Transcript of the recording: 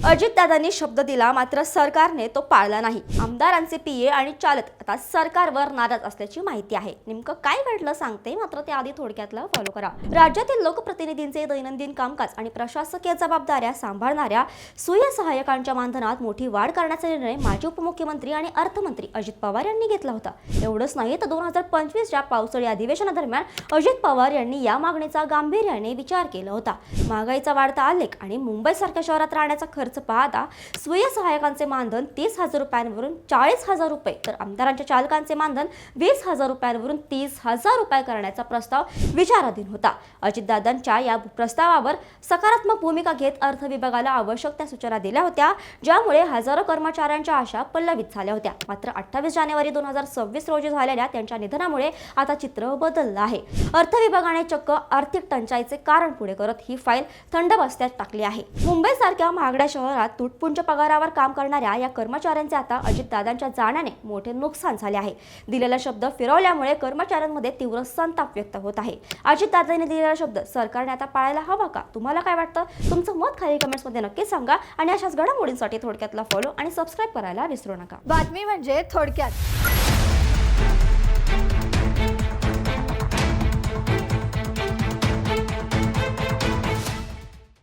अजितदादांनी शब्द दिला, मात्र सरकारने तो पाळला नाही. आमदारांचे पीए आणि चालक आता सरकारवर नाराज असल्याची माहिती आहे. नेमकं काय घडलं सांगते, मात्र त्याआधी थोडक्यातलं फॉलो करा. राज्यातील लोकप्रतिनिधींचे दैनंदिन कामकाज आणि प्रशासकीय जबाबदाऱ्या सांभाळणाऱ्या सुय सहाय्यकांच्या मानधनात मोठी वाढ करण्याचा निर्णय माजी उपमुख्यमंत्री आणि अर्थमंत्री अजित पवार यांनी घेतला होता. एवढंच नाही तर 2025च्या पावसाळी अधिवेशनादरम्यान अजित पवार यांनी या मागणीचा गांभीर्याने विचार केला होता. महागाईचा वाढता आलेख आणि मुंबईसारख्या शहरात राहण्याचा खर्च पाहता स्वयं सहाय्यकांचे मानधन 30,000 रुपयांवरून 40,000 रुपये, तर आमदारांच्या चालकांचे मानधन 20,000 रुपयांवरून 30,000 रुपये करण्याचा प्रस्ताव विचाराधीन होता. अजितदादांच्या या प्रस्तावावर सकारात्मक भूमिका घेत अर्थ विभागाला आवश्यक त्या सूचना दिल्या होत्या, ज्यामुळे हजारो कर्मचाऱ्यांच्या आशा पल्लवित झाल्या होत्या. मात्र 28 जानेवारी 2026 रोजी झालेल्या त्यांच्या निधनामुळे आता चित्र बदललं आहे. अर्थ विभागाने चक्क आर्थिक टंचाईचे कारण पुढे करत ही फाईल थंड बस्त्यात टाकली आहे. मुंबईसारख्या महागड्या शहरात तुटपुंज पगारावर काम करणाऱ्या या कर्मचाऱ्यांचे आता अजितदादांच्या जाण्याने मोठे नुकसान झाले आहे. दिलेला शब्द फिरवल्यामुळे कर्मचाऱ्यांमध्ये तीव्र संताप व्यक्त होत आहे. अजितदादांनी दिलेला शब्द सरकारने आता पाळायला हवा का? तुम्हाला काय वाटतं? तुमचं मत खाली कमेंट्समध्ये नक्की सांगा आणि अशाच घडामोडींसाठी थोडक्यातला फॉलो आणि सबस्क्राईब करायला विसरू नका. बातमी म्हणजे थोडक्यात.